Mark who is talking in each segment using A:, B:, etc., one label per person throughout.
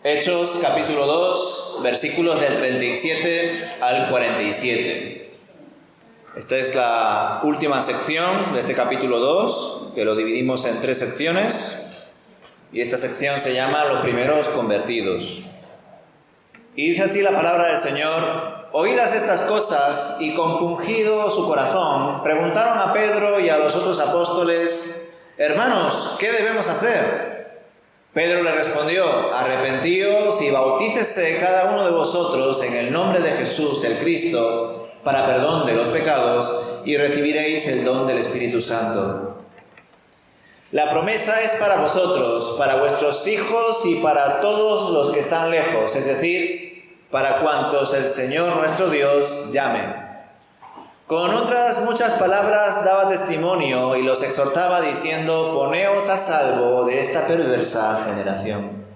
A: Hechos capítulo 2, versículos del 37 al 47. Esta es la última sección de este capítulo 2, que lo dividimos en 3 secciones. Y esta sección se llama Los primeros convertidos. Y dice así la palabra del Señor: oídas estas cosas y compungido su corazón, preguntaron a Pedro y a los otros apóstoles: hermanos, ¿qué debemos hacer? Pedro le respondió: arrepentíos y bautícese cada uno de vosotros en el nombre de Jesús el Cristo para perdón de los pecados y recibiréis el don del Espíritu Santo. La promesa es para vosotros, para vuestros hijos y para todos los que están lejos, es decir, para cuantos el Señor nuestro Dios llame. Con otras muchas palabras daba testimonio y los exhortaba diciendo: poneos a salvo de esta perversa generación.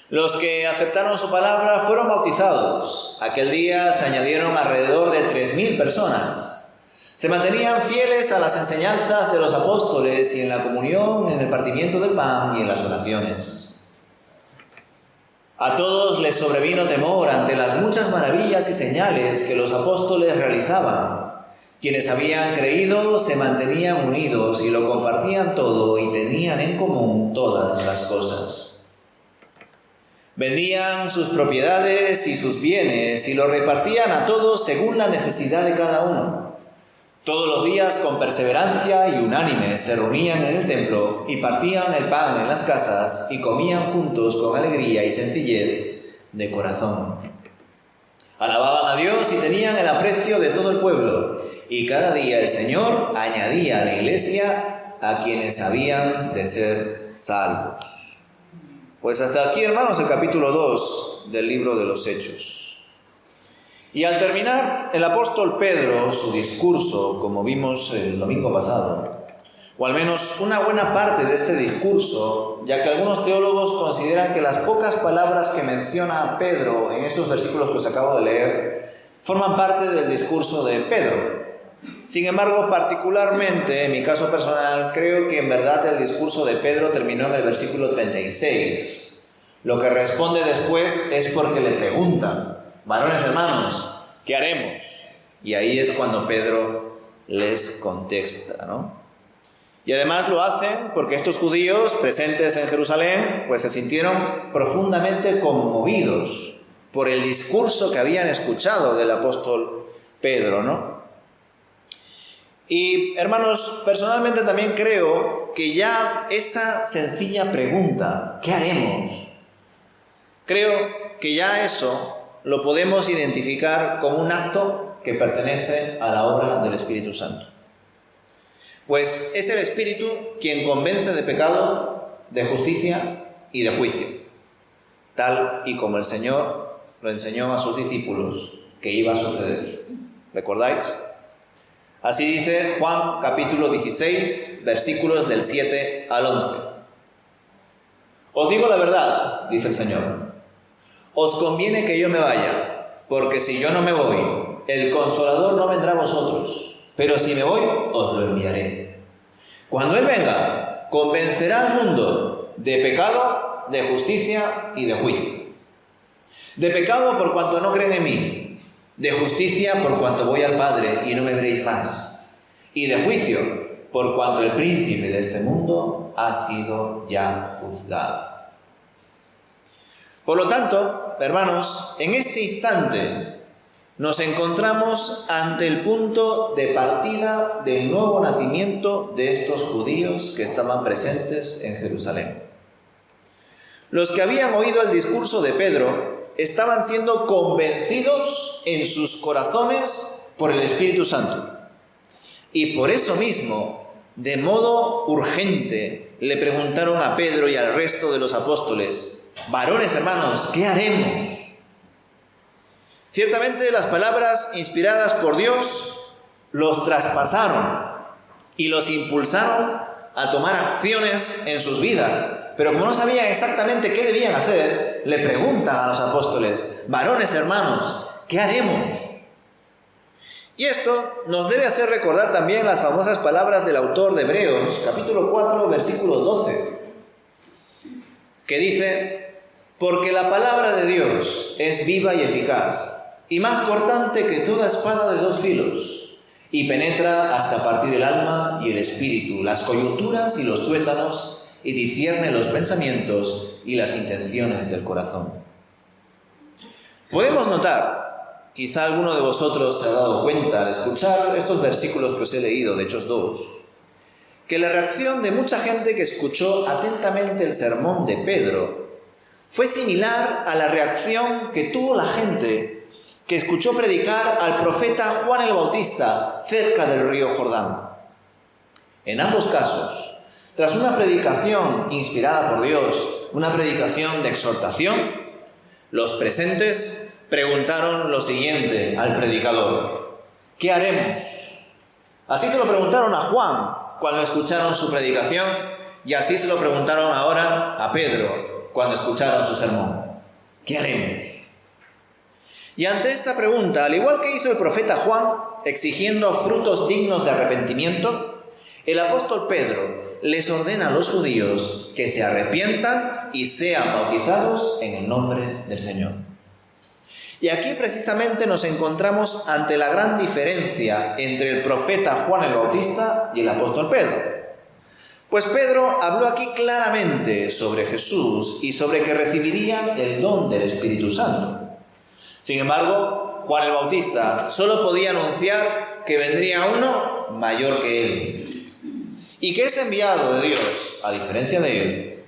A: Los que aceptaron su palabra fueron bautizados. Aquel día se añadieron alrededor de 3.000 personas. Se mantenían fieles a las enseñanzas de los apóstoles y en la comunión, en el partimiento del pan y en las oraciones. A todos les sobrevino temor ante las muchas maravillas y señales que los apóstoles realizaban. Quienes habían creído se mantenían unidos y lo compartían todo y tenían en común todas las cosas. Vendían sus propiedades y sus bienes y los repartían a todos según la necesidad de cada uno. Todos los días con perseverancia y unánimes se reunían en el templo y partían el pan en las casas y comían juntos con alegría y sencillez de corazón. Alababan a Dios y tenían el aprecio de todo el pueblo, y cada día el Señor añadía a la iglesia a quienes habían de ser salvos. Pues hasta aquí, hermanos, el capítulo 2 del libro de los Hechos. Y al terminar el apóstol Pedro su discurso, como vimos el domingo pasado, o al menos una buena parte de este discurso, ya que algunos teólogos consideran que las pocas palabras que menciona Pedro en estos versículos que os acabo de leer forman parte del discurso de Pedro. Sin embargo, particularmente, en mi caso personal, creo que en verdad el discurso de Pedro terminó en el versículo 36. Lo que responde después es porque le preguntan: varones hermanos, ¿qué haremos? Y ahí es cuando Pedro les contesta, ¿no? Y además lo hacen porque estos judíos presentes en Jerusalén pues se sintieron profundamente conmovidos por el discurso que habían escuchado del apóstol Pedro, ¿no? Y hermanos, personalmente también creo que ya esa sencilla pregunta, ¿qué haremos?, creo que ya eso lo podemos identificar como un acto que pertenece a la obra del Espíritu Santo. Pues es el Espíritu quien convence de pecado, de justicia y de juicio, tal y como el Señor lo enseñó a sus discípulos que iba a suceder. ¿Recordáis? Así dice Juan capítulo 16, versículos del 7 al 11. Os digo la verdad, dice el Señor. Os conviene que yo me vaya, porque si yo no me voy, el Consolador no vendrá a vosotros, pero si me voy, os lo enviaré. Cuando Él venga, convencerá al mundo de pecado, de justicia y de juicio. De pecado por cuanto no creen en mí, de justicia por cuanto voy al Padre y no me veréis más, y de juicio por cuanto el príncipe de este mundo ha sido ya juzgado. Por lo tanto, hermanos, en este instante nos encontramos ante el punto de partida del nuevo nacimiento de estos judíos que estaban presentes en Jerusalén. Los que habían oído el discurso de Pedro estaban siendo convencidos en sus corazones por el Espíritu Santo. Y por eso mismo, de modo urgente, le preguntaron a Pedro y al resto de los apóstoles: varones hermanos, ¿qué haremos? Ciertamente las palabras inspiradas por Dios los traspasaron y los impulsaron a tomar acciones en sus vidas. Pero como no sabían exactamente qué debían hacer, le preguntan a los apóstoles: varones hermanos, ¿qué haremos? Y esto nos debe hacer recordar también las famosas palabras del autor de Hebreos, capítulo 4, versículo 12, que dice: Porque la palabra de Dios es viva y eficaz, y más cortante que toda espada de dos filos, y penetra hasta partir el alma y el espíritu, las coyunturas y los tuétanos, y discierne los pensamientos y las intenciones del corazón. Podemos notar, quizá alguno de vosotros se ha dado cuenta al escuchar estos versículos que os he leído de Hechos 2, que la reacción de mucha gente que escuchó atentamente el sermón de Pedro fue similar a la reacción que tuvo la gente que escuchó predicar al profeta Juan el Bautista cerca del río Jordán. En ambos casos, tras una predicación inspirada por Dios, una predicación de exhortación, los presentes preguntaron lo siguiente al predicador: ¿qué haremos? Así se lo preguntaron a Juan cuando escucharon su predicación, y así se lo preguntaron ahora a Pedro cuando escucharon su sermón. ¿Qué haremos? Y ante esta pregunta, al igual que hizo el profeta Juan, exigiendo frutos dignos de arrepentimiento, el apóstol Pedro les ordena a los judíos que se arrepientan y sean bautizados en el nombre del Señor. Y aquí precisamente nos encontramos ante la gran diferencia entre el profeta Juan el Bautista y el apóstol Pedro. Pues Pedro habló aquí claramente sobre Jesús y sobre que recibiría el don del Espíritu Santo. Sin embargo, Juan el Bautista solo podía anunciar que vendría uno mayor que él, y que es enviado de Dios, a diferencia de él,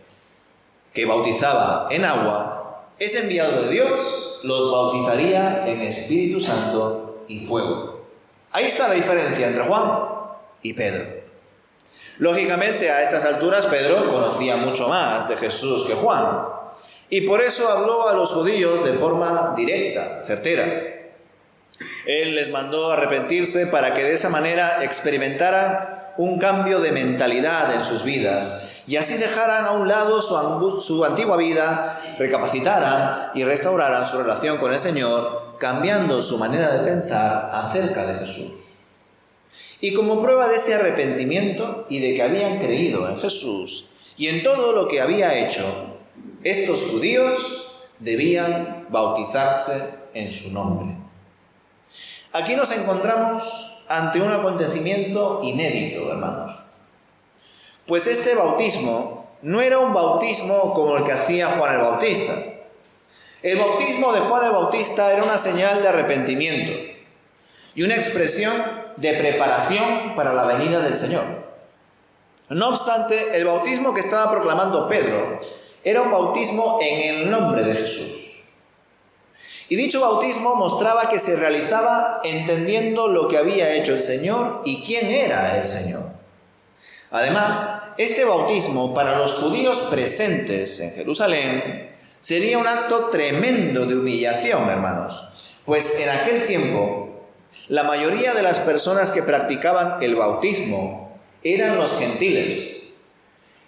A: que bautizaba en agua, es enviado de Dios, los bautizaría en Espíritu Santo y fuego. Ahí está la diferencia entre Juan y Pedro. Lógicamente, a estas alturas Pedro conocía mucho más de Jesús que Juan, y por eso habló a los judíos de forma directa, certera. Él les mandó arrepentirse para que de esa manera experimentaran un cambio de mentalidad en sus vidas y así dejaran a un lado su antigua vida, recapacitaran y restauraran su relación con el Señor, cambiando su manera de pensar acerca de Jesús. Y como prueba de ese arrepentimiento y de que habían creído en Jesús y en todo lo que había hecho, estos judíos debían bautizarse en su nombre. Aquí nos encontramos ante un acontecimiento inédito, hermanos. Pues este bautismo no era un bautismo como el que hacía Juan el Bautista. El bautismo de Juan el Bautista era una señal de arrepentimiento y una expresión de preparación para la venida del Señor. No obstante, el bautismo que estaba proclamando Pedro era un bautismo en el nombre de Jesús. Y dicho bautismo mostraba que se realizaba entendiendo lo que había hecho el Señor y quién era el Señor. Además, este bautismo para los judíos presentes en Jerusalén sería un acto tremendo de humillación, hermanos, pues en aquel tiempo la mayoría de las personas que practicaban el bautismo eran los gentiles.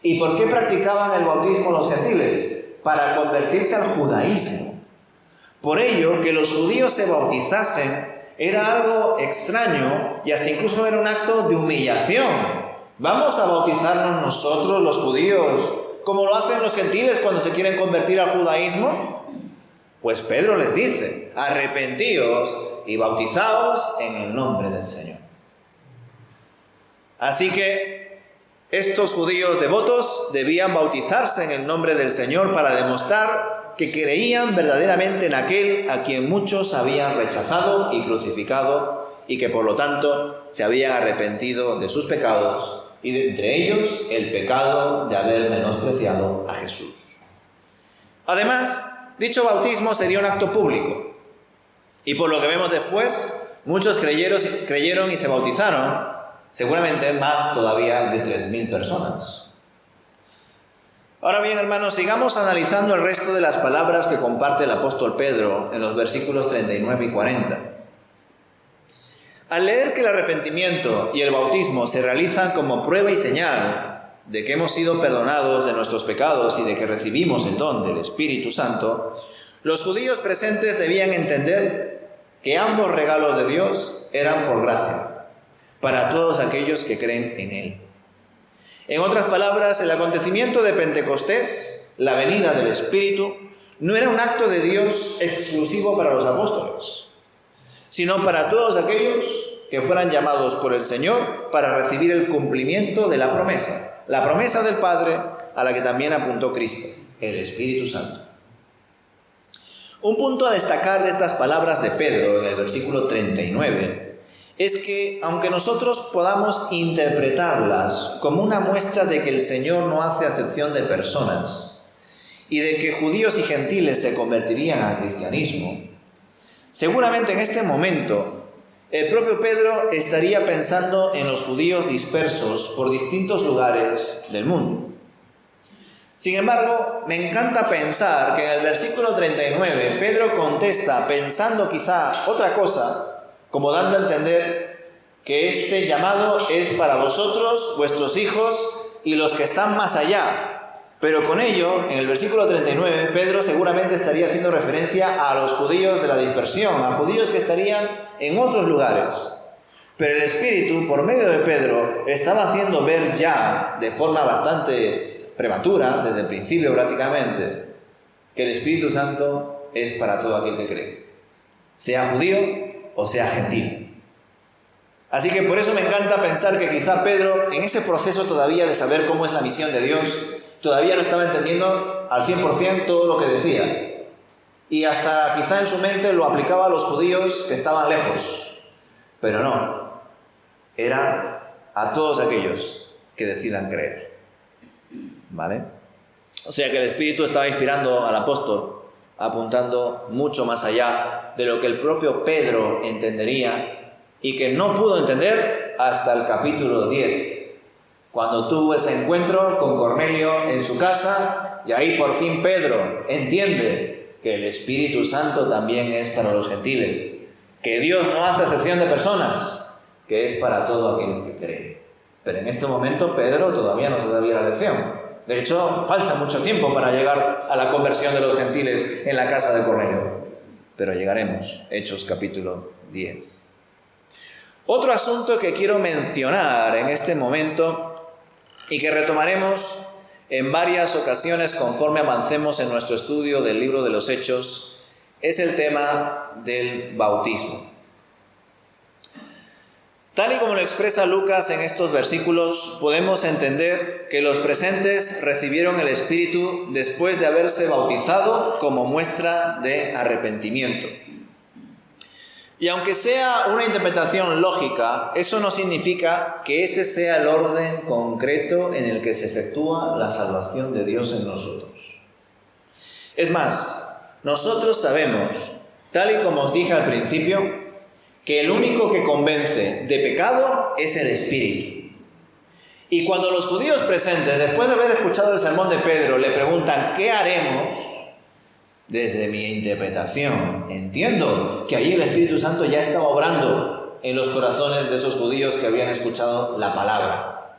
A: ¿Y por qué practicaban el bautismo los gentiles? Para convertirse al judaísmo. Por ello, que los judíos se bautizasen era algo extraño y hasta incluso era un acto de humillación. ¿Vamos a bautizarnos nosotros los judíos como lo hacen los gentiles cuando se quieren convertir al judaísmo? Pues Pedro les dice: arrepentíos y bautizaos en el nombre del Señor. Así que estos judíos devotos debían bautizarse en el nombre del Señor para demostrar que creían verdaderamente en aquel a quien muchos habían rechazado y crucificado y que por lo tanto se habían arrepentido de sus pecados y de entre ellos el pecado de haber menospreciado a Jesús. Además, dicho bautismo sería un acto público y por lo que vemos después, muchos creyeron y se bautizaron, seguramente más todavía de 3.000 personas. Ahora bien, hermanos, sigamos analizando el resto de las palabras que comparte el apóstol Pedro en los versículos 39 y 40. Al leer que el arrepentimiento y el bautismo se realizan como prueba y señal de que hemos sido perdonados de nuestros pecados y de que recibimos el don del Espíritu Santo, los judíos presentes debían entender que ambos regalos de Dios eran por gracia, para todos aquellos que creen en Él. En otras palabras, el acontecimiento de Pentecostés, la venida del Espíritu, no era un acto de Dios exclusivo para los apóstoles, sino para todos aquellos que fueran llamados por el Señor para recibir el cumplimiento de la promesa del Padre a la que también apuntó Cristo, el Espíritu Santo. Un punto a destacar de estas palabras de Pedro en el versículo 39 es que, aunque nosotros podamos interpretarlas como una muestra de que el Señor no hace acepción de personas y de que judíos y gentiles se convertirían al cristianismo, seguramente en este momento el propio Pedro estaría pensando en los judíos dispersos por distintos lugares del mundo. Sin embargo, me encanta pensar que en el versículo 39 Pedro contesta pensando quizá otra cosa, como dando a entender que este llamado es para vosotros, vuestros hijos y los que están más allá. Pero con ello, en el versículo 39, Pedro seguramente estaría haciendo referencia a los judíos de la dispersión, a judíos que estarían en otros lugares. Pero el Espíritu, por medio de Pedro, estaba haciendo ver ya, de forma bastante prematura, desde el principio prácticamente, que el Espíritu Santo es para todo aquel que cree, sea judío o sea gentil. Así que por eso me encanta pensar que quizá Pedro, en ese proceso todavía de saber cómo es la misión de Dios, todavía no estaba entendiendo al 100% todo lo que decía. Y hasta quizá en su mente lo aplicaba a los judíos que estaban lejos. Pero no, era a todos aquellos que decidan creer. ¿Vale? O sea que el Espíritu estaba inspirando al apóstol, apuntando mucho más allá de lo que el propio Pedro entendería y que no pudo entender hasta el capítulo 10. Cuando tuvo ese encuentro con Cornelio en su casa, y ahí por fin Pedro entiende que el Espíritu Santo también es para los gentiles, que Dios no hace excepción de personas, que es para todo aquel que cree. Pero en este momento Pedro todavía no se sabía la lección. De hecho, falta mucho tiempo para llegar a la conversión de los gentiles en la casa de Cornelio. Pero llegaremos, Hechos capítulo 10. Otro asunto que quiero mencionar en este momento y que retomaremos en varias ocasiones conforme avancemos en nuestro estudio del libro de los Hechos, es el tema del bautismo. Tal y como lo expresa Lucas en estos versículos, podemos entender que los presentes recibieron el Espíritu después de haberse bautizado como muestra de arrepentimiento. Y aunque sea una interpretación lógica, eso no significa que ese sea el orden concreto en el que se efectúa la salvación de Dios en nosotros. Es más, nosotros sabemos, tal y como os dije al principio, que el único que convence de pecado es el Espíritu. Y cuando los judíos presentes, después de haber escuchado el sermón de Pedro, le preguntan ¿qué haremos? Desde mi interpretación, entiendo que allí el Espíritu Santo ya estaba obrando en los corazones de esos judíos que habían escuchado la palabra.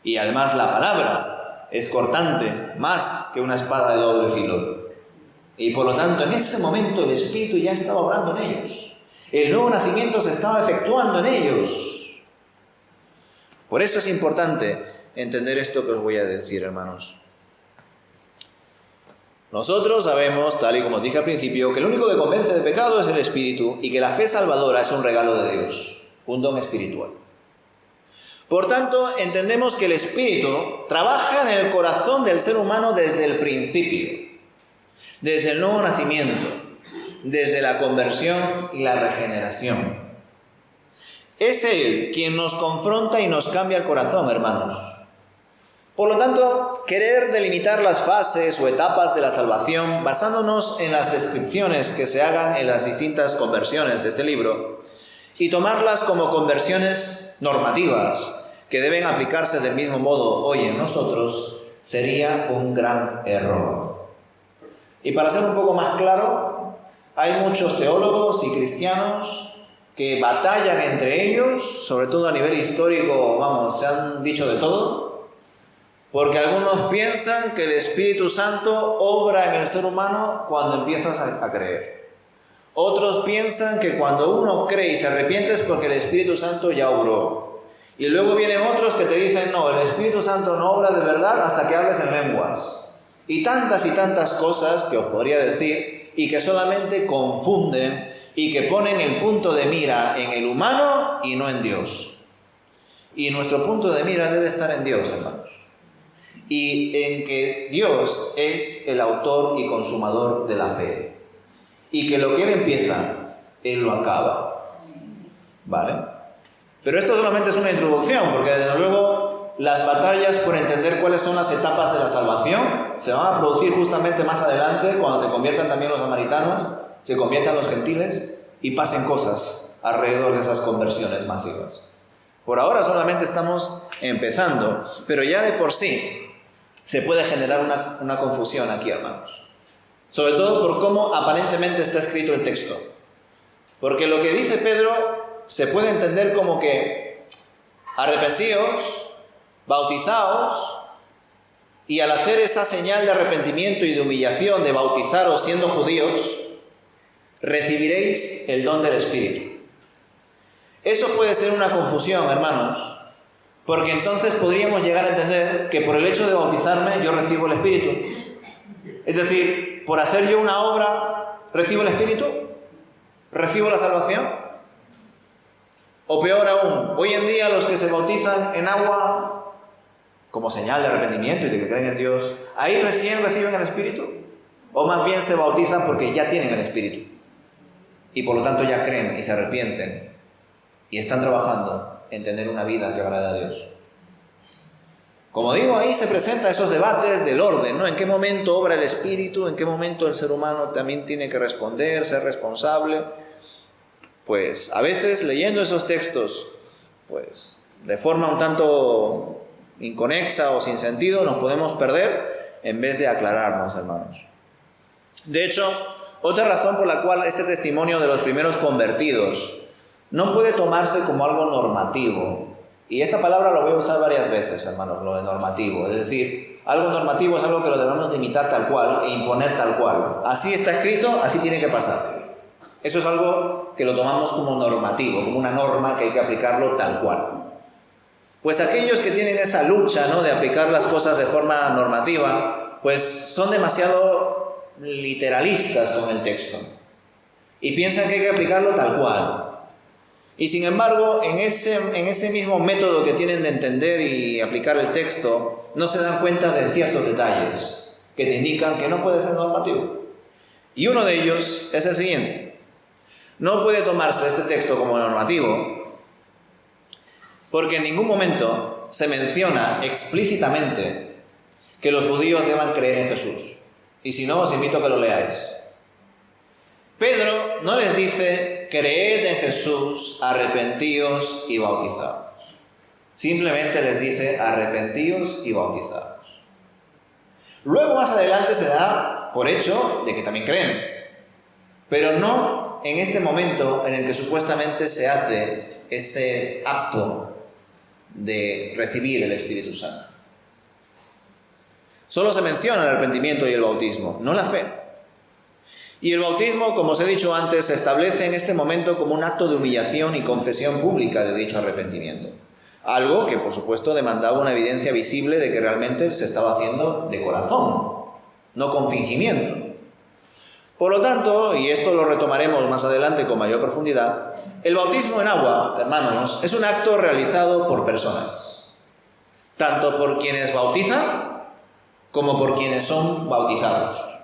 A: Y además la palabra es cortante, más que una espada de doble filo. Y por lo tanto, en ese momento el Espíritu ya estaba obrando en ellos. El nuevo nacimiento se estaba efectuando en ellos. Por eso es importante entender esto que os voy a decir, hermanos. Nosotros sabemos, tal y como os dije al principio, que el único que convence de pecado es el Espíritu y que la fe salvadora es un regalo de Dios, un don espiritual. Por tanto, entendemos que el Espíritu trabaja en el corazón del ser humano desde el principio, desde el nuevo nacimiento, desde la conversión y la regeneración. Es Él quien nos confronta y nos cambia el corazón, hermanos. Por lo tanto, querer delimitar las fases o etapas de la salvación basándonos en las descripciones que se hagan en las distintas conversiones de este libro y tomarlas como conversiones normativas que deben aplicarse del mismo modo hoy en nosotros sería un gran error. Y para ser un poco más claro, hay muchos teólogos y cristianos que batallan entre ellos, sobre todo a nivel histórico, se han dicho de todo, porque algunos piensan que el Espíritu Santo obra en el ser humano cuando empiezas a creer. Otros piensan que cuando uno cree y se arrepiente es porque el Espíritu Santo ya obró. Y luego vienen otros que te dicen, no, el Espíritu Santo no obra de verdad hasta que hables en lenguas. y tantas cosas que os podría decir y que solamente confunden y que ponen el punto de mira en el humano y no en Dios. Y nuestro punto de mira debe estar en Dios, hermanos. Y en que Dios es el autor y consumador de la fe. Y que lo que Él empieza, Él lo acaba. ¿Vale? Pero esto solamente es una introducción, porque desde luego las batallas por entender cuáles son las etapas de la salvación se van a producir justamente más adelante, cuando se conviertan también los samaritanos, se conviertan los gentiles y pasen cosas alrededor de esas conversiones masivas. Por ahora solamente estamos empezando, pero ya de por sí se puede generar una confusión aquí, hermanos. Sobre todo por cómo aparentemente está escrito el texto. Porque lo que dice Pedro se puede entender como que arrepentíos, bautizaos, y al hacer esa señal de arrepentimiento y de humillación de bautizaros siendo judíos, recibiréis el don del Espíritu. Eso puede ser una confusión, hermanos, porque entonces podríamos llegar a entender que por el hecho de bautizarme yo recibo el Espíritu. Es decir, por hacer yo una obra, ¿recibo el Espíritu? ¿Recibo la salvación? O peor aún, hoy en día los que se bautizan en agua como señal de arrepentimiento y de que creen en Dios, ¿ahí recién reciben el Espíritu? ¿O más bien se bautizan porque ya tienen el Espíritu? Y por lo tanto ya creen y se arrepienten y están trabajando en tener una vida que agrade a Dios. Como digo, ahí se presentan esos debates del orden, ¿no? ¿En qué momento obra el Espíritu? ¿En qué momento el ser humano también tiene que responder, ser responsable? Pues a veces leyendo esos textos, pues de forma un tanto inconexa o sin sentido, nos podemos perder en vez de aclararnos, hermanos. De hecho, otra razón por la cual este testimonio de los primeros convertidos no puede tomarse como algo normativo, y esta palabra lo voy a usar varias veces, hermanos, lo de normativo, es decir, algo normativo es algo que lo debemos de imitar tal cual e imponer tal cual. Así está escrito, así tiene que pasar. Eso es algo que lo tomamos como normativo, como una norma que hay que aplicarlo tal cual. Pues aquellos que tienen esa lucha, ¿no?, de aplicar las cosas de forma normativa, pues son demasiado literalistas con el texto y piensan que hay que aplicarlo tal cual. Y sin embargo, en ese mismo método que tienen de entender y aplicar el texto, no se dan cuenta de ciertos detalles que te indican que no puede ser normativo. Y uno de ellos es el siguiente: no puede tomarse este texto como normativo porque en ningún momento se menciona explícitamente que los judíos deban creer en Jesús. Y si no, os invito a que lo leáis. Pedro no les dice: creed en Jesús, arrepentíos y bautizaos. Simplemente les dice: arrepentíos y bautizaos. Luego más adelante se da por hecho de que también creen, pero no en este momento en el que supuestamente se hace ese acto de recibir el Espíritu Santo. Solo se menciona el arrepentimiento y el bautismo, no la fe. Y el bautismo, como os he dicho antes, se establece en este momento como un acto de humillación y confesión pública de dicho arrepentimiento. Algo que, por supuesto, demandaba una evidencia visible de que realmente se estaba haciendo de corazón, no con fingimiento. Por lo tanto, y esto lo retomaremos más adelante con mayor profundidad, el bautismo en agua, hermanos, es un acto realizado por personas, tanto por quienes bautizan como por quienes son bautizados.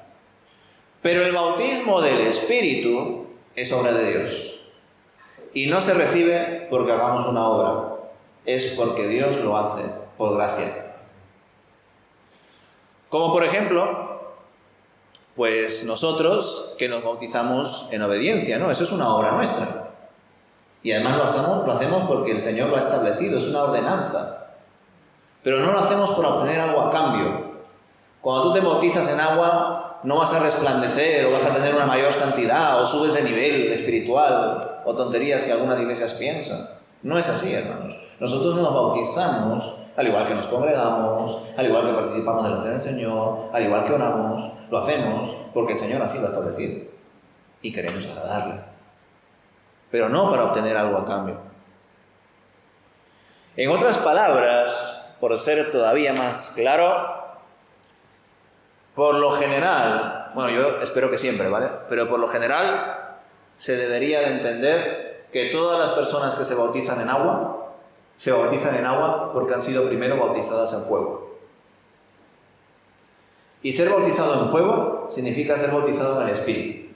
A: Pero el bautismo del Espíritu es obra de Dios y no se recibe porque hagamos una obra, es porque Dios lo hace por gracia. Como por ejemplo, pues nosotros que nos bautizamos en obediencia, ¿no? Eso es una obra nuestra. Y además lo hacemos porque el Señor lo ha establecido, es una ordenanza. Pero no lo hacemos por obtener algo a cambio. Cuando tú te bautizas en agua, no vas a resplandecer o vas a tener una mayor santidad o subes de nivel espiritual o tonterías que algunas iglesias piensan. No es así, hermanos. Nosotros nos bautizamos, al igual que nos congregamos, al igual que participamos de la cena del Señor, al igual que oramos, lo hacemos porque el Señor así lo ha establecido y queremos agradarle. Pero no para obtener algo a cambio. En otras palabras, por ser todavía más claro, por lo general, bueno, yo espero que siempre, ¿vale? Pero por lo general se debería de entender que todas las personas que se bautizan en agua porque han sido primero bautizadas en fuego. Y ser bautizado en fuego significa ser bautizado en el Espíritu.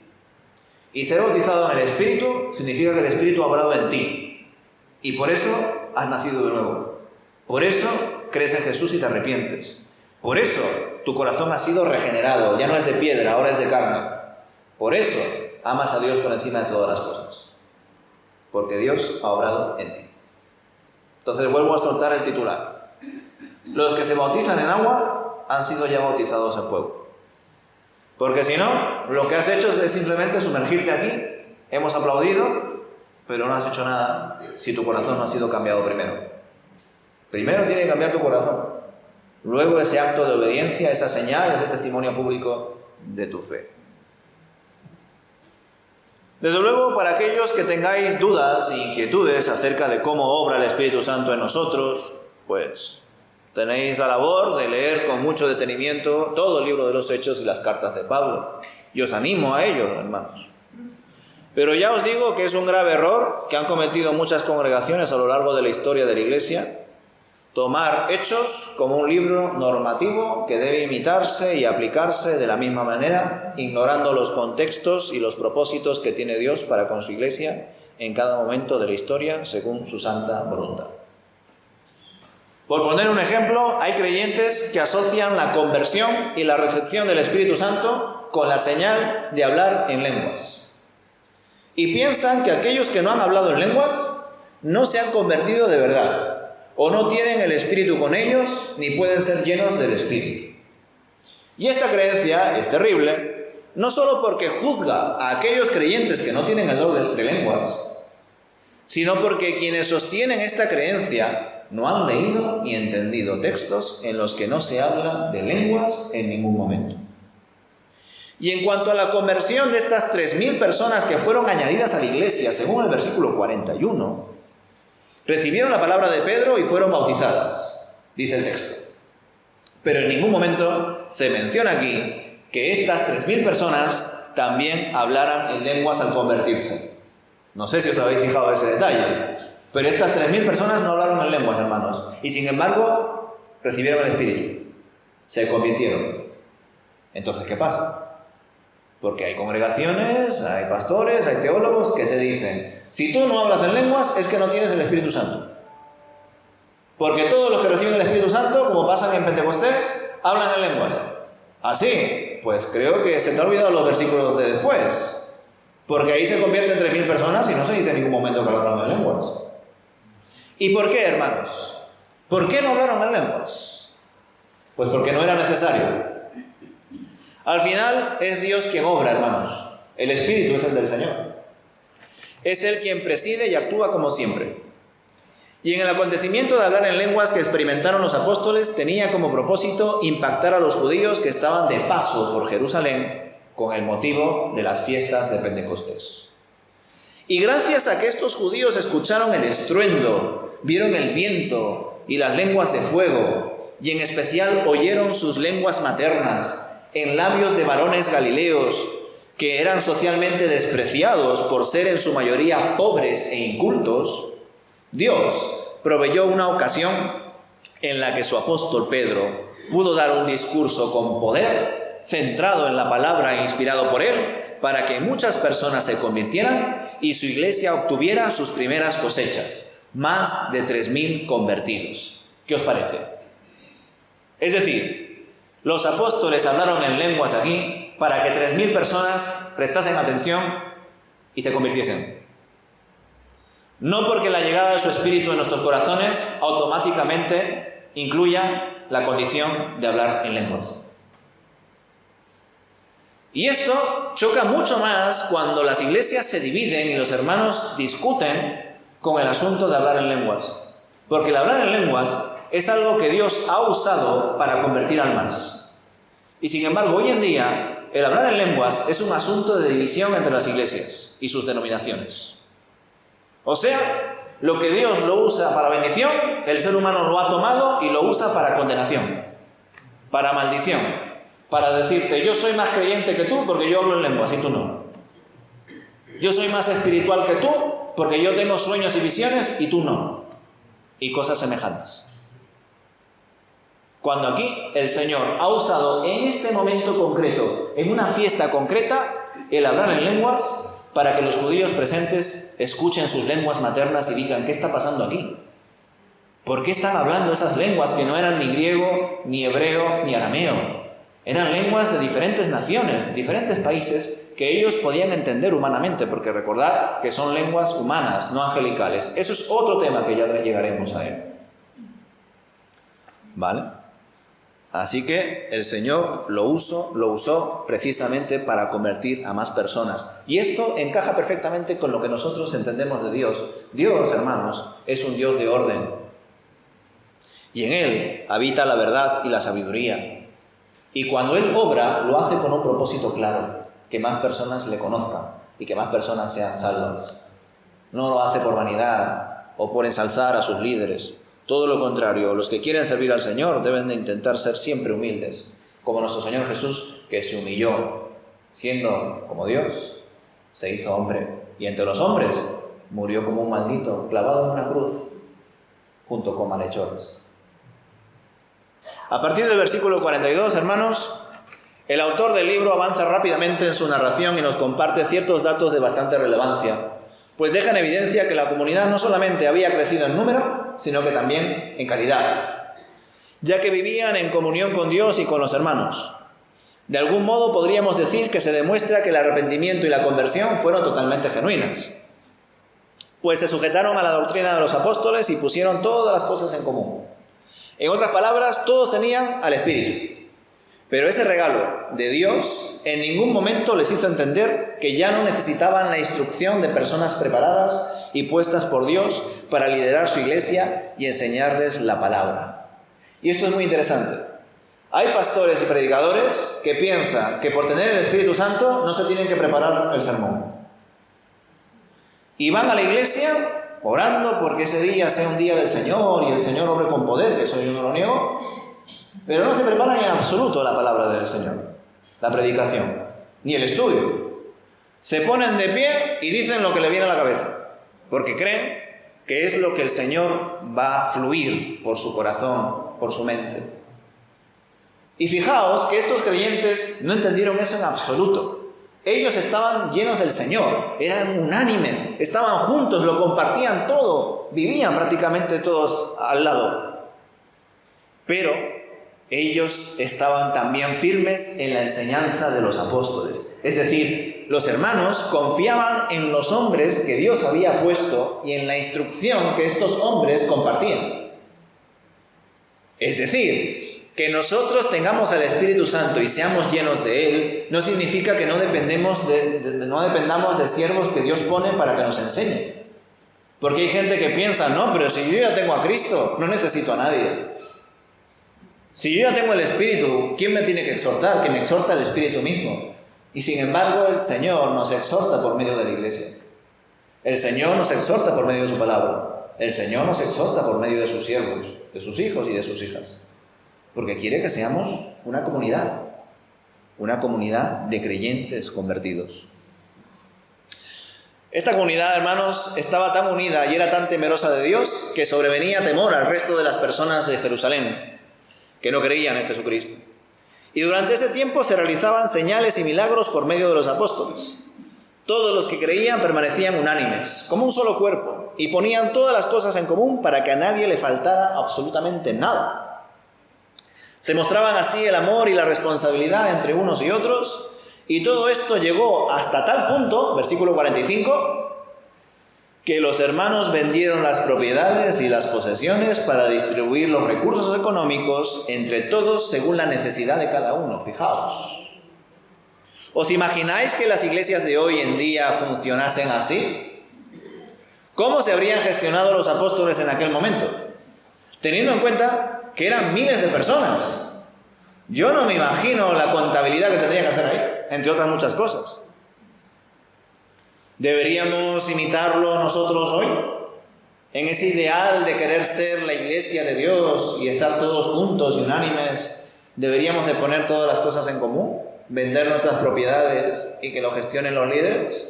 A: Y ser bautizado en el Espíritu significa que el Espíritu ha obrado en ti. Y por eso has nacido de nuevo. Por eso crees en Jesús y te arrepientes. Por eso tu corazón ha sido regenerado. Ya no es de piedra, ahora es de carne. Por eso amas a Dios por encima de todas las cosas. Porque Dios ha obrado en ti. Entonces vuelvo a soltar el titular. Los que se bautizan en agua han sido ya bautizados en fuego. Porque si no, lo que has hecho es simplemente sumergirte aquí. Hemos aplaudido, pero no has hecho nada si tu corazón no ha sido cambiado primero. Primero tiene que cambiar tu corazón. Luego ese acto de obediencia, esa señal, ese testimonio público de tu fe. Desde luego, para aquellos que tengáis dudas e inquietudes acerca de cómo obra el Espíritu Santo en nosotros, pues tenéis la labor de leer con mucho detenimiento todo el libro de los Hechos y las cartas de Pablo. Y os animo a ello, hermanos. Pero ya os digo que es un grave error que han cometido muchas congregaciones a lo largo de la historia de la Iglesia, tomar Hechos como un libro normativo que debe imitarse y aplicarse de la misma manera, ignorando los contextos y los propósitos que tiene Dios para con su Iglesia en cada momento de la historia según su santa voluntad. Por poner un ejemplo, hay creyentes que asocian la conversión y la recepción del Espíritu Santo con la señal de hablar en lenguas. Y piensan que aquellos que no han hablado en lenguas no se han convertido de verdad, o no tienen el Espíritu con ellos, ni pueden ser llenos del Espíritu. Y esta creencia es terrible, no solo porque juzga a aquellos creyentes que no tienen el don de lenguas, sino porque quienes sostienen esta creencia no han leído ni entendido textos en los que no se habla de lenguas en ningún momento. Y en cuanto a la conversión de estas 3.000 personas que fueron añadidas a la iglesia, según el versículo 41, recibieron la palabra de Pedro y fueron bautizadas, dice el texto. Pero en ningún momento se menciona aquí que estas 3.000 personas también hablaran en lenguas al convertirse. No sé si os habéis fijado ese detalle, pero estas 3.000 personas no hablaron en lenguas, hermanos, y sin embargo recibieron el Espíritu, se convirtieron. Entonces, ¿qué pasa? Porque hay congregaciones, hay pastores, hay teólogos que te dicen: si tú no hablas en lenguas es que no tienes el Espíritu Santo. Porque todos los que reciben el Espíritu Santo, como pasa en Pentecostés, hablan en lenguas. Así, pues creo que se te han olvidado los versículos de después. Porque ahí se convierten 3.000 personas y no se dice en ningún momento que hablaron en lenguas. ¿Y por qué, hermanos? ¿Por qué no hablaron en lenguas? Pues porque no era necesario. Al final es Dios quien obra, hermanos. El Espíritu es el del Señor. Es Él quien preside y actúa como siempre. Y en el acontecimiento de hablar en lenguas que experimentaron los apóstoles, tenía como propósito impactar a los judíos que estaban de paso por Jerusalén con el motivo de las fiestas de Pentecostés. Y gracias a que estos judíos escucharon el estruendo, vieron el viento y las lenguas de fuego, y en especial oyeron sus lenguas maternas, en labios de varones galileos que eran socialmente despreciados por ser en su mayoría pobres e incultos, Dios proveyó una ocasión en la que su apóstol Pedro pudo dar un discurso con poder, centrado en la palabra e inspirado por él, para que muchas personas se convirtieran y su iglesia obtuviera sus primeras cosechas, más de 3.000 convertidos. ¿Qué os parece? Es decir, los apóstoles hablaron en lenguas aquí para que 3.000 personas prestasen atención y se convirtiesen. No porque la llegada de su Espíritu en nuestros corazones automáticamente incluya la condición de hablar en lenguas. Y esto choca mucho más cuando las iglesias se dividen y los hermanos discuten con el asunto de hablar en lenguas. Porque el hablar en lenguas es algo que Dios ha usado para convertir almas. Y sin embargo, hoy en día, el hablar en lenguas es un asunto de división entre las iglesias y sus denominaciones. O sea, lo que Dios lo usa para bendición, el ser humano lo ha tomado y lo usa para condenación, para maldición, para decirte, yo soy más creyente que tú porque yo hablo en lenguas y tú no. Yo soy más espiritual que tú porque yo tengo sueños y visiones y tú no. Y cosas semejantes. Cuando aquí el Señor ha usado en este momento concreto, en una fiesta concreta, el hablar en lenguas para que los judíos presentes escuchen sus lenguas maternas y digan, ¿qué está pasando aquí? ¿Por qué están hablando esas lenguas que no eran ni griego, ni hebreo, ni arameo? Eran lenguas de diferentes naciones, diferentes países, que ellos podían entender humanamente, porque recordad que son lenguas humanas, no angelicales. Eso es otro tema que ya llegaremos a él. ¿Vale? Así que el Señor lo usó precisamente para convertir a más personas. Y esto encaja perfectamente con lo que nosotros entendemos de Dios. Dios, hermanos, es un Dios de orden. Y en Él habita la verdad y la sabiduría. Y cuando Él obra, lo hace con un propósito claro, que más personas le conozcan y que más personas sean salvas. No lo hace por vanidad o por ensalzar a sus líderes. Todo lo contrario, los que quieren servir al Señor deben de intentar ser siempre humildes, como nuestro Señor Jesús, que se humilló, siendo como Dios, se hizo hombre, y entre los hombres murió como un maldito, clavado en una cruz, junto con malhechores. A partir del versículo 42, hermanos, el autor del libro avanza rápidamente en su narración y nos comparte ciertos datos de bastante relevancia, pues deja en evidencia que la comunidad no solamente había crecido en número, sino que también en calidad, ya que vivían en comunión con Dios y con los hermanos. De algún modo podríamos decir que se demuestra que el arrepentimiento y la conversión fueron totalmente genuinas, pues se sujetaron a la doctrina de los apóstoles y pusieron todas las cosas en común. En otras palabras, todos tenían al Espíritu. Pero ese regalo de Dios en ningún momento les hizo entender que ya no necesitaban la instrucción de personas preparadas y puestas por Dios para liderar su iglesia y enseñarles la palabra. Y esto es muy interesante. Hay pastores y predicadores que piensan que por tener el Espíritu Santo no se tienen que preparar el sermón. Y van a la iglesia orando porque ese día sea un día del Señor y el Señor obre con poder, que eso yo no lo niego, pero no se preparan en absoluto la palabra del Señor, la predicación, ni el estudio. Se ponen de pie y dicen lo que le viene a la cabeza, porque creen que es lo que el Señor va a fluir por su corazón, por su mente. Y fijaos que estos creyentes no entendieron eso en absoluto. Ellos estaban llenos del Señor, eran unánimes, estaban juntos, lo compartían todo, vivían prácticamente todos al lado. Pero ellos estaban también firmes en la enseñanza de los apóstoles. Es decir, los hermanos confiaban en los hombres que Dios había puesto y en la instrucción que estos hombres compartían. Es decir, que nosotros tengamos al Espíritu Santo y seamos llenos de Él, no significa que no dependamos de siervos que Dios pone para que nos enseñen. Porque hay gente que piensa, no, pero si yo ya tengo a Cristo, no necesito a nadie. Si yo ya tengo el Espíritu, ¿quién me tiene que exhortar? Que me exhorta el Espíritu mismo. Y sin embargo, el Señor nos exhorta por medio de la iglesia. El Señor nos exhorta por medio de su palabra. El Señor nos exhorta por medio de sus siervos, de sus hijos y de sus hijas. Porque quiere que seamos una comunidad de creyentes convertidos. Esta comunidad, hermanos, estaba tan unida y era tan temerosa de Dios que sobrevenía temor al resto de las personas de Jerusalén que no creían en Jesucristo. Y durante ese tiempo se realizaban señales y milagros por medio de los apóstoles. Todos los que creían permanecían unánimes, como un solo cuerpo, y ponían todas las cosas en común para que a nadie le faltara absolutamente nada. Se mostraban así el amor y la responsabilidad entre unos y otros, y todo esto llegó hasta tal punto, versículo 45, que los hermanos vendieron las propiedades y las posesiones para distribuir los recursos económicos entre todos según la necesidad de cada uno. Fijaos. ¿Os imagináis que las iglesias de hoy en día funcionasen así? ¿Cómo se habrían gestionado los apóstoles en aquel momento? Teniendo en cuenta que eran miles de personas. Yo no me imagino la contabilidad que tendrían que hacer ahí, entre otras muchas cosas. ¿Deberíamos imitarlo nosotros hoy? En ese ideal de querer ser la iglesia de Dios y estar todos juntos y unánimes, ¿Deberíamos de poner todas las cosas en común? ¿Vender nuestras propiedades y que lo gestionen los líderes?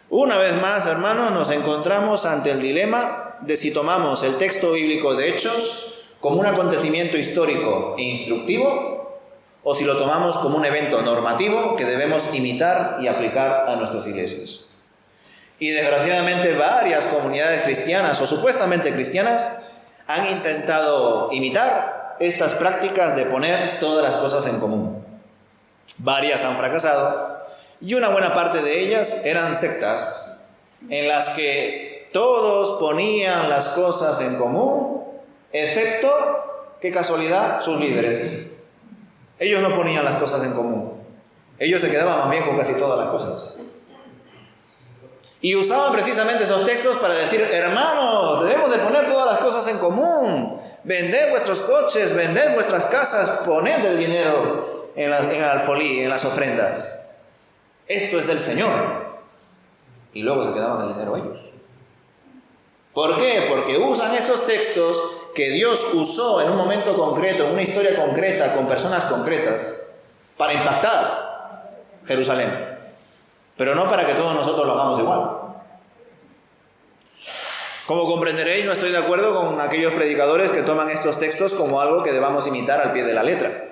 A: Una vez más, hermanos, nos encontramos ante el dilema de si tomamos el texto bíblico de Hechos como un acontecimiento histórico e instructivo, o si lo tomamos como un evento normativo que debemos imitar y aplicar a nuestras iglesias. Y desgraciadamente varias comunidades cristianas o supuestamente cristianas han intentado imitar estas prácticas de poner todas las cosas en común. Varias han fracasado y una buena parte de ellas eran sectas en las que todos ponían las cosas en común, excepto, qué casualidad, sus líderes. Ellos no ponían las cosas en común. Ellos se quedaban más bien con casi todas las cosas. Y usaban precisamente esos textos para decir: hermanos, debemos de poner todas las cosas en común. Vended vuestros coches, vended vuestras casas, poned el dinero en el alfolí, en las ofrendas. Esto es del Señor. Y luego se quedaban el dinero ellos. ¿Por qué? Porque usan estos textos que Dios usó en un momento concreto, en una historia concreta, con personas concretas, para impactar Jerusalén. Pero no para que todos nosotros lo hagamos igual. Como comprenderéis, no estoy de acuerdo con aquellos predicadores que toman estos textos como algo que debamos imitar al pie de la letra.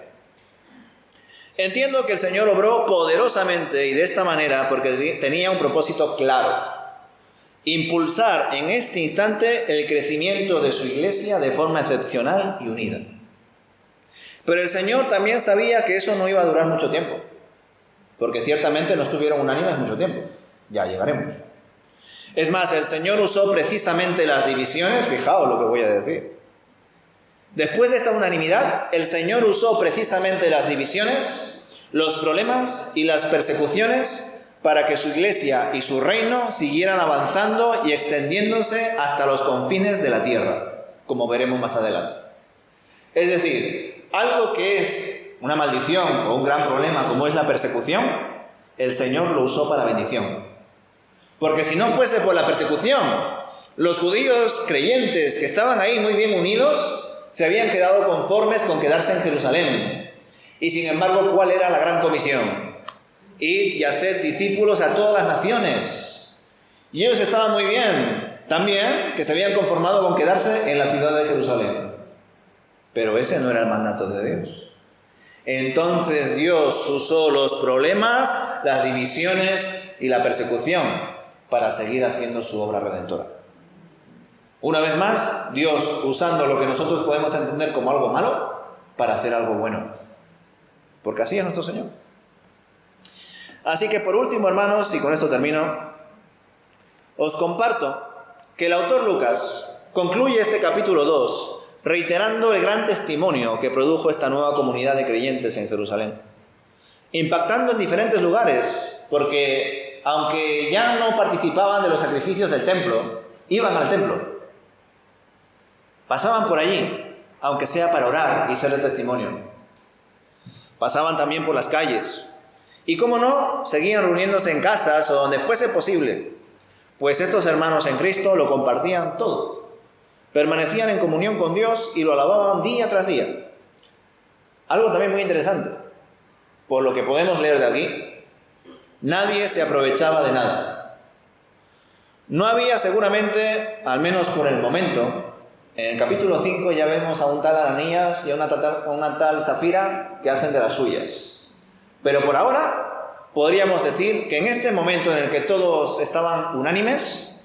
A: Entiendo que el Señor obró poderosamente y de esta manera porque tenía un propósito claro: impulsar en este instante el crecimiento de su iglesia de forma excepcional y unida. Pero el Señor también sabía que eso no iba a durar mucho tiempo, porque ciertamente no estuvieron unánimes mucho tiempo. Ya llegaremos. Es más, el Señor usó precisamente las divisiones, fijaos lo que voy a decir. Después de esta unanimidad, el Señor usó precisamente las divisiones, los problemas y las persecuciones para que su iglesia y su reino siguieran avanzando y extendiéndose hasta los confines de la tierra, como veremos más adelante. Es decir, algo que es una maldición o un gran problema como es la persecución, el Señor lo usó para bendición. Porque si no fuese por la persecución, los judíos creyentes que estaban ahí muy bien unidos se habían quedado conformes con quedarse en Jerusalén. Y sin embargo, ¿cuál era la gran comisión? Ir y hacer discípulos a todas las naciones. Y ellos estaban muy bien, también que se habían conformado con quedarse en la ciudad de Jerusalén. Pero ese no era el mandato de Dios. Entonces Dios usó los problemas, las divisiones y la persecución para seguir haciendo su obra redentora. Una vez más, Dios usando lo que nosotros podemos entender como algo malo para hacer algo bueno. Porque así es nuestro Señor. Así que por último, hermanos, y con esto termino, os comparto que el autor Lucas concluye este capítulo 2 reiterando el gran testimonio que produjo esta nueva comunidad de creyentes en Jerusalén, impactando en diferentes lugares, porque aunque ya no participaban de los sacrificios del templo, iban al templo, pasaban por allí, aunque sea para orar y ser de testimonio. Pasaban también por las calles, y cómo no, seguían reuniéndose en casas o donde fuese posible, pues estos hermanos en Cristo lo compartían todo. Permanecían en comunión con Dios y lo alababan día tras día. Algo también muy interesante, por lo que podemos leer de aquí, nadie se aprovechaba de nada. No había seguramente, al menos por el momento, en el capítulo 5 ya vemos a un tal Ananías y a una tal Zafira que hacen de las suyas. Pero por ahora podríamos decir que en este momento en el que todos estaban unánimes,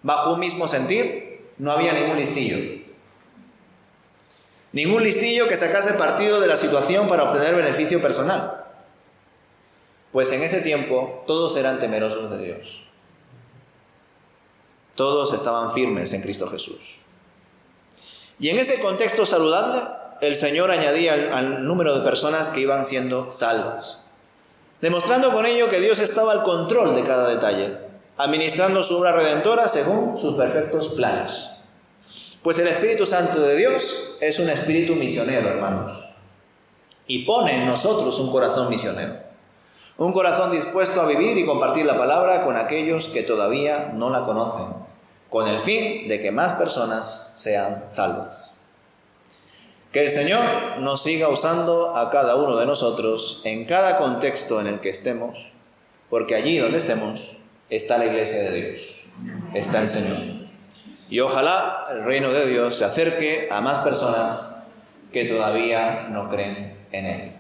A: bajo un mismo sentir, no había ningún listillo. Ningún listillo que sacase partido de la situación para obtener beneficio personal. Pues en ese tiempo todos eran temerosos de Dios. Todos estaban firmes en Cristo Jesús. Y en ese contexto saludable, el Señor añadía al número de personas que iban siendo salvas, demostrando con ello que Dios estaba al control de cada detalle, administrando su obra redentora según sus perfectos planes. Pues el Espíritu Santo de Dios es un espíritu misionero, hermanos, y pone en nosotros un corazón misionero, un corazón dispuesto a vivir y compartir la palabra con aquellos que todavía no la conocen, con el fin de que más personas sean salvas. Que el Señor nos siga usando a cada uno de nosotros en cada contexto en el que estemos, porque allí donde estemos está la iglesia de Dios, está el Señor. Y ojalá el reino de Dios se acerque a más personas que todavía no creen en Él.